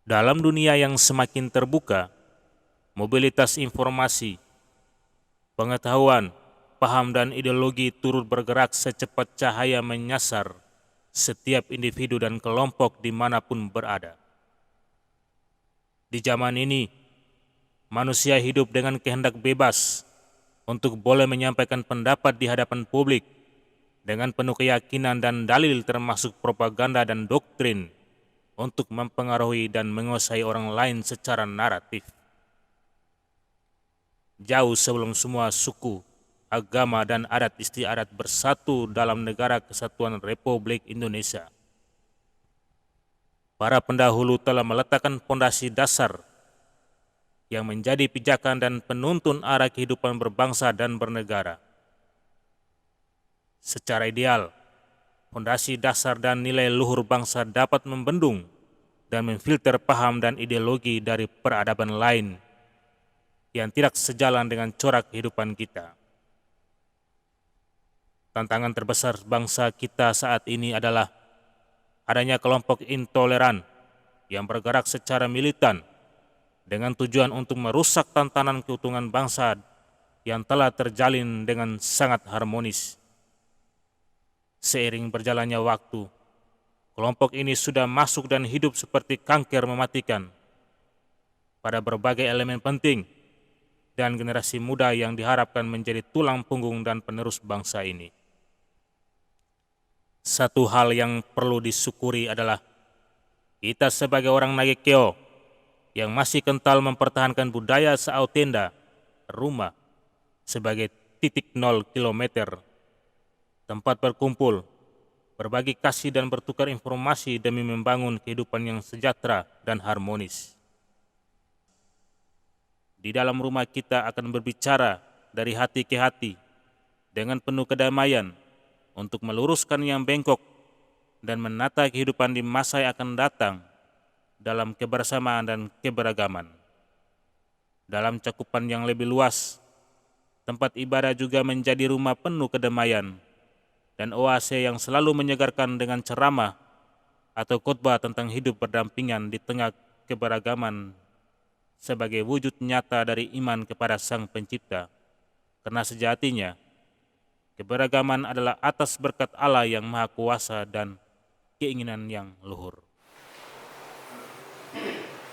Dalam dunia yang semakin terbuka, mobilitas informasi, pengetahuan, paham dan ideologi turut bergerak secepat cahaya menyasar setiap individu dan kelompok dimanapun berada. Di zaman ini, manusia hidup dengan kehendak bebas untuk boleh menyampaikan pendapat di hadapan publik dengan penuh keyakinan dan dalil termasuk propaganda dan doktrin untuk mempengaruhi dan menguasai orang lain secara naratif. Jauh sebelum semua suku, agama, dan adat istiadat bersatu dalam Negara Kesatuan Republik Indonesia, para pendahulu telah meletakkan fondasi dasar yang menjadi pijakan dan penuntun arah kehidupan berbangsa dan bernegara. Secara ideal, fondasi dasar dan nilai luhur bangsa dapat membendung dan memfilter paham dan ideologi dari peradaban lain yang tidak sejalan dengan corak kehidupan kita. Tantangan terbesar bangsa kita saat ini adalah adanya kelompok intoleran yang bergerak secara militan dengan tujuan untuk merusak tatanan keutuhan bangsa yang telah terjalin dengan sangat harmonis. Seiring berjalannya waktu, kelompok ini sudah masuk dan hidup seperti kanker mematikan pada berbagai elemen penting dan generasi muda yang diharapkan menjadi tulang punggung dan penerus bangsa ini. Satu hal yang perlu disyukuri adalah kita sebagai orang Nagekeo yang masih kental mempertahankan budaya Saotenda, rumah, sebagai titik 0 kilometer, tempat berkumpul, berbagi kasih dan bertukar informasi demi membangun kehidupan yang sejahtera dan harmonis. Di dalam rumah kita akan berbicara dari hati ke hati dengan penuh kedamaian untuk meluruskan yang bengkok dan menata kehidupan di masa yang akan datang dalam kebersamaan dan keberagaman. Dalam cakupan yang lebih luas, tempat ibadah juga menjadi rumah penuh kedamaian dan oase yang selalu menyegarkan dengan ceramah atau khotbah tentang hidup berdampingan di tengah keberagaman sebagai wujud nyata dari iman kepada Sang Pencipta. Karena sejatinya, keberagaman adalah atas berkat Allah yang Maha Kuasa dan keinginan yang luhur.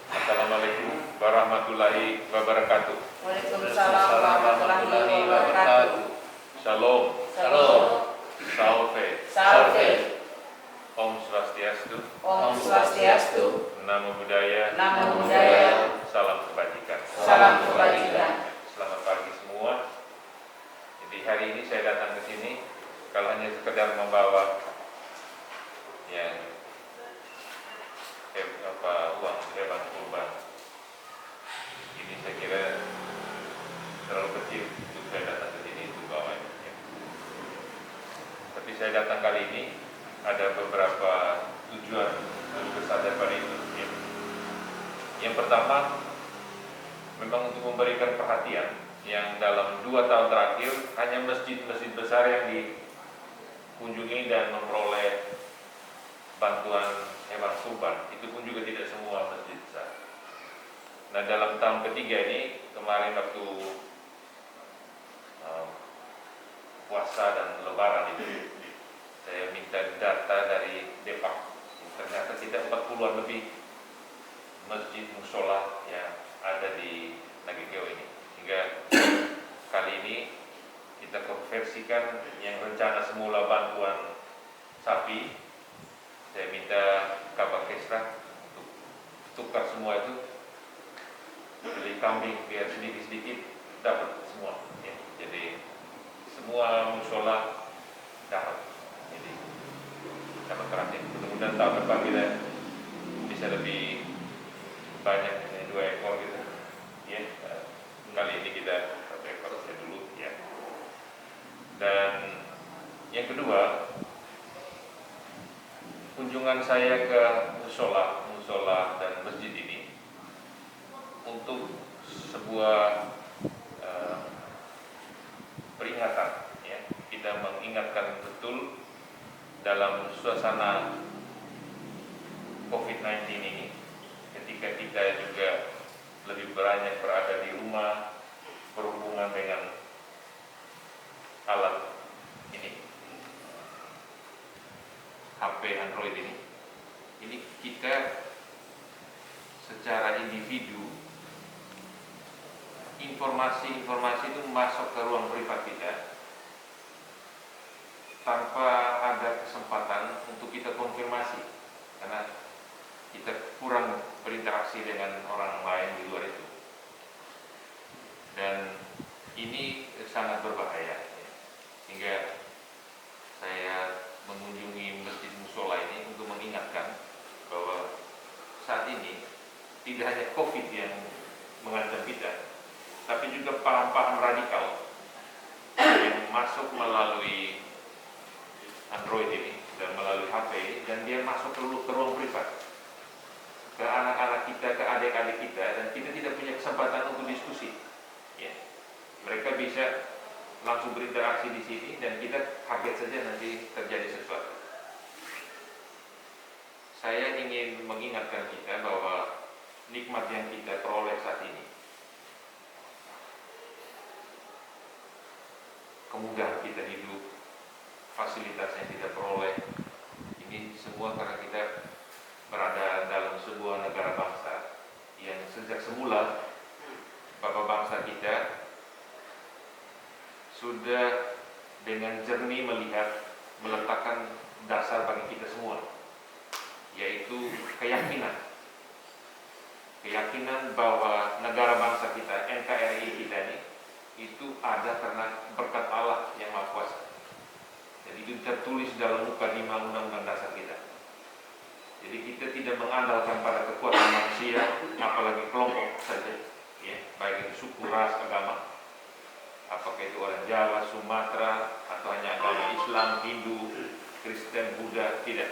Assalamualaikum warahmatullahi wabarakatuh. Waalaikumsalam warahmatullahi wabarakatuh. Shalom. Shalom. Salve. Salve. Om Swastiastu. Om Swastiastu. Namo Buddhaya. Namo Buddhaya. Salam kebajikan. Salam kebajikan. Selamat pagi semua. Jadi hari ini saya datang ke sini kalau hanya sekedar membawa yang uang hewan kurban. Ini saya kira terlalu kecil untuk saya datang ke sini untuk bawanya. Tapi saya datang kali ini ada beberapa tujuan lebih besar daripada itu. Yang pertama, memang untuk memberikan perhatian yang dalam 2 tahun terakhir hanya masjid-masjid besar yang dikunjungi dan memperoleh bantuan hewan kurban. Itu pun juga tidak semua masjid besar. Nah, dalam tahun ketiga ini, kemarin waktu puasa dan lebaran itu, saya minta data dari Depak. Ternyata kita 40-an lebih masjid musola yang ada di Nagekeo ini. Hingga kali ini kita konversikan yang rencana semula bantuan sapi. Saya minta Kabak Kesra untuk tukar semua itu, beli kambing biar sedikit-sedikit dapat semua. Ya. Jadi semua musola dapat. Jadi dapat perhatian. Mudah-mudahan tahun depan kita bisa lebih banyak, 2 ekor gitu. Ya. Kali ini kita 1 ekor saja dulu. Ya. Dan yang kedua, kunjungan saya ke musola dan masjid ini untuk sebuah peringatan, ya. Kita mengingatkan betul dalam suasana COVID-19 ini ketika kita juga lebih banyak berada di rumah, berhubungan dengan alat ini, HP Android ini kita secara individu, informasi itu masuk ke ruang privat kita tanpa ada kesempatan untuk kita konfirmasi, karena kita kurang berinteraksi dengan orang lain di luar itu. Dan ini sangat berbahaya, sehingga saya mengunjungi masjid musola ini untuk mengingatkan bahwa saat ini tidak hanya COVID yang mengancam kita, tapi juga paham-paham radikal yang masuk melalui Android ini dan melalui HP ini, dan dia masuk ke ruang privat, ke anak-anak kita, ke adik-adik kita, dan kita tidak punya kesempatan untuk diskusi. Ya. Mereka bisa langsung berinteraksi di sini dan kita kaget saja nanti terjadi sesuatu. Saya ingin mengingatkan kita bahwa nikmat yang kita peroleh saat ini, kemudahan kita hidup, fasilitas yang kita peroleh, ini semua karena kita berada dalam sebuah negara bangsa yang sejak semula Bapak bangsa kita sudah dengan jernih meletakkan dasar bagi kita semua, yaitu keyakinan bahwa negara bangsa kita, NKRI kita ini, itu ada karena berkat Allah yang Maha Kuasa. Jadi itu tertulis dalam muka 5 undang-undang dasar kita. Jadi kita tidak mengandalkan pada kekuatan manusia, apalagi kelompok saja, ya, baik itu suku, ras, agama, apakah itu orang Jawa, Sumatera, atau hanya agama Islam, Hindu, Kristen, Buddha, tidak.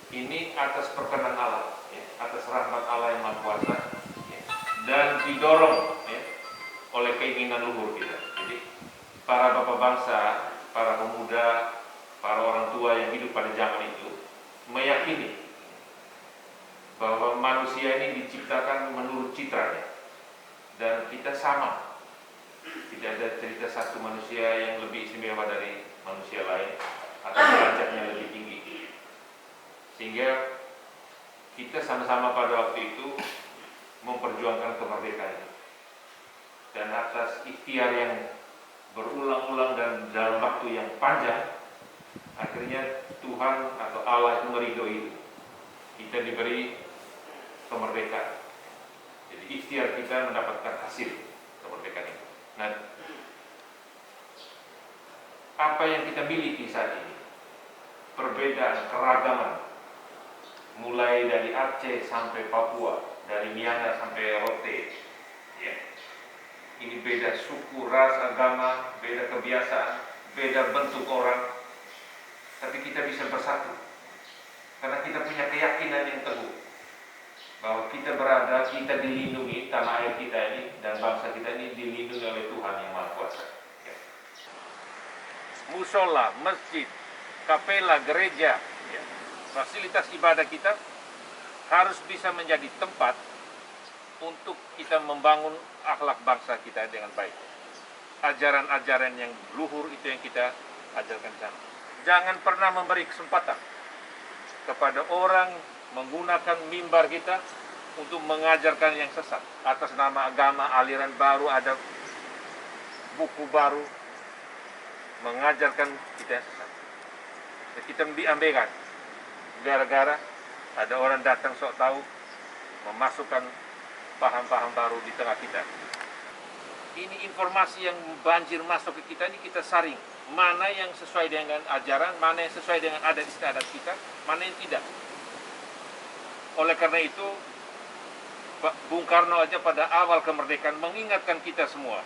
Ini atas perkenan Allah, ya, atas rahmat Allah yang Maha Kuasa, ya, dan didorong, ya, oleh keinginan luhur kita. Jadi para bapak bangsa, para pemuda, para orang tua yang hidup pada zaman itu meyakini bahwa manusia ini diciptakan menurut citranya, dan kita sama. Tidak ada cerita satu manusia yang lebih istimewa dari manusia lain atau derajatnya lebih tinggi. Sehingga kita sama-sama pada waktu itu memperjuangkan kemerdekaan. Dan atas ikhtiar yang berulang-ulang dan dalam waktu yang panjang, akhirnya Tuhan atau Allah itu meridhoi itu. Kita diberi kemerdekaan. Jadi ikhtiar kita mendapatkan hasil kemerdekaan itu. Nah, apa yang kita miliki saat ini, perbedaan, keragaman, mulai dari Aceh sampai Papua, dari Myanmar sampai Rote, ya. Ini beda suku, ras, agama, beda kebiasaan, beda bentuk orang, tapi kita bisa bersatu karena kita punya keyakinan yang teguh bahwa kita berada, kita dilindungi, tanah air kita ini dan bangsa kita ini dilindungi oleh Tuhan yang Maha Kuasa, ya. Musola, masjid, kapela, gereja, ya, fasilitas ibadah kita harus bisa menjadi tempat untuk kita membangun akhlak bangsa kita dengan baik. Ajaran-ajaran yang luhur itu yang kita ajarkan di sana. Jangan pernah memberi kesempatan kepada orang menggunakan mimbar kita untuk mengajarkan yang sesat atas nama agama, aliran baru, ada buku baru mengajarkan kita yang sesat. Dan kita diambilkan gara-gara ada orang datang sok tahu memasukkan paham-paham baru di tengah kita. Ini informasi yang banjir masuk ke kita, ini kita saring. Mana yang sesuai dengan ajaran, mana yang sesuai dengan adat istiadat kita, mana yang tidak. Oleh karena itu, Bung Karno aja pada awal kemerdekaan mengingatkan kita semua.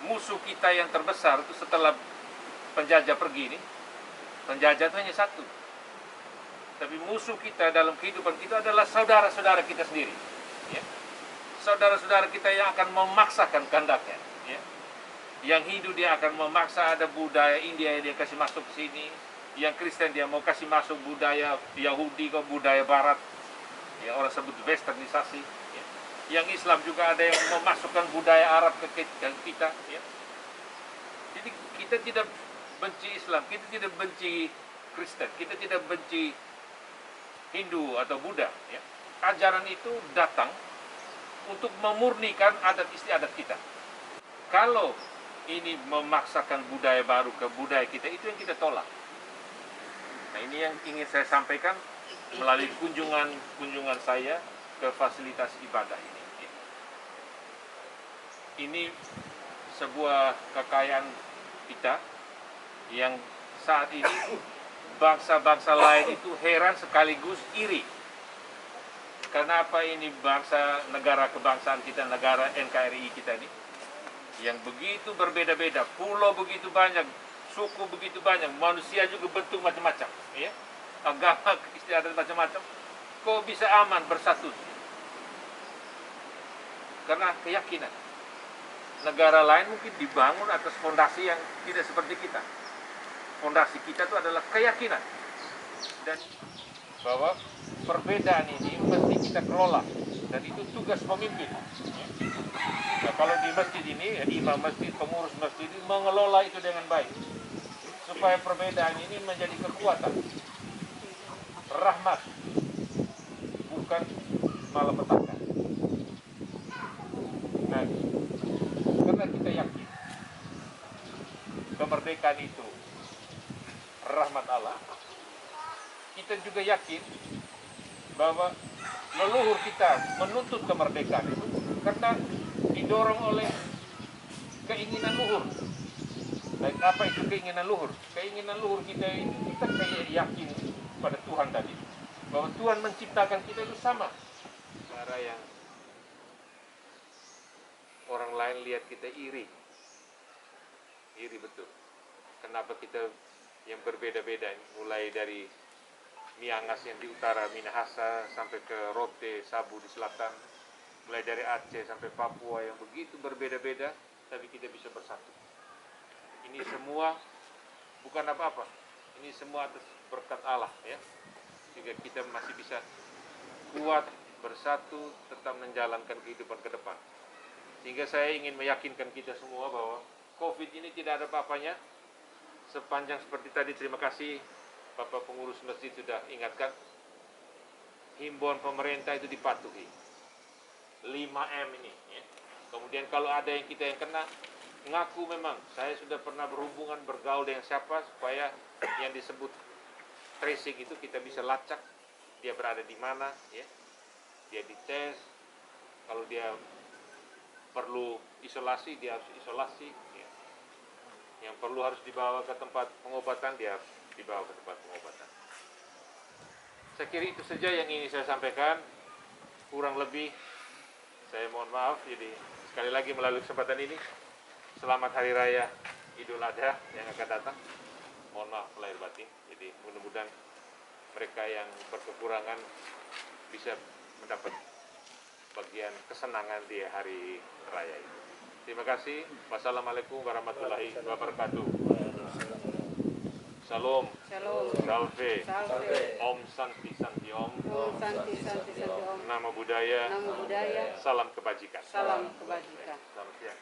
Musuh kita yang terbesar itu setelah penjajah pergi ini, penjajah itu hanya satu. Tapi musuh kita dalam kehidupan kita adalah saudara-saudara kita sendiri. Ya. Saudara-saudara kita yang akan memaksakan kehendaknya, ya. Yang Hindu dia akan memaksa, ada budaya India yang dia kasih masuk ke sini, yang Kristen dia mau kasih masuk budaya Yahudi ke budaya Barat, ya orang sebut westernisasi. Ya. Yang Islam juga ada yang memasukkan budaya Arab ke kita. Ya. Jadi kita tidak benci Islam, kita tidak benci Kristen, kita tidak benci Hindu atau Buddha. Ya. Ajaran itu datang untuk memurnikan adat istiadat kita. Kalau ini memaksakan budaya baru ke budaya kita, itu yang kita tolak. Nah, ini yang ingin saya sampaikan melalui kunjungan saya ke fasilitas ibadah ini. Ini sebuah kekayaan kita yang saat ini bangsa-bangsa lain itu heran sekaligus iri. Kenapa ini bangsa, negara kebangsaan kita, negara NKRI kita ini, yang begitu berbeda-beda, pulau begitu banyak, suku begitu banyak, manusia juga bentuk macam-macam, ya, agama, istiadat macam-macam, kok bisa aman bersatu? Karena keyakinan. Negara lain mungkin dibangun atas fondasi yang tidak seperti kita. Fondasi kita itu adalah keyakinan. Dan bahwa perbedaan ini mesti kita kelola, dan itu tugas pemimpin. Nah, kalau di masjid ini, imam masjid, pengurus masjid ini mengelola itu dengan baik, supaya perbedaan ini menjadi kekuatan, rahmat, bukan malapetaka. Nah, karena kita yakin kemerdekaan itu rahmat Allah, kita juga yakin bahwa leluhur kita menuntut kemerdekaan itu karena didorong oleh keinginan luhur. Baik, apa itu keinginan luhur? Keinginan luhur kita itu, kita kayak yakin pada Tuhan tadi, bahwa Tuhan menciptakan kita itu sama. Cara yang orang lain lihat kita iri betul. Kenapa kita yang berbeda-beda, mulai dari Miangas yang di utara, Minahasa, sampai ke Rote, Sabu di selatan, mulai dari Aceh sampai Papua yang begitu berbeda-beda, tapi kita bisa bersatu. Ini semua bukan apa-apa, ini semua atas berkat Allah, ya, sehingga kita masih bisa kuat, bersatu, tetap menjalankan kehidupan ke depan. Sehingga saya ingin meyakinkan kita semua bahwa COVID ini tidak ada apa-apanya. Sepanjang seperti tadi, terima kasih Bapak pengurus masjid sudah ingatkan, himbauan pemerintah itu dipatuhi, 5M ini, ya. Kemudian kalau ada yang kita yang kena, ngaku memang saya sudah pernah berhubungan, bergaul dengan siapa, supaya yang disebut tracing itu kita bisa lacak dia berada di mana, ya. Dia dites, kalau dia perlu isolasi dia harus isolasi, ya. Yang perlu harus dibawa ke tempat pengobatan dia dibawa ke tempat pengobatan. Saya kira itu saja yang ingin saya sampaikan. Kurang lebih saya mohon maaf. Jadi sekali lagi melalui kesempatan ini, selamat Hari Raya Idul Adha yang akan datang. Mohon maaf lahir batin. Jadi mudah-mudahan mereka yang berkekurangan bisa mendapat bagian kesenangan di hari raya itu. Terima kasih. Wassalamualaikum warahmatullahi wabarakatuh. Salam. Shalom. Salve. Salve. Om Santi Santi Om. Om Santi Santi Santi Om. Nama budaya. Nama budaya. Salam kebajikan. Salam kebajikan. Selamat siang.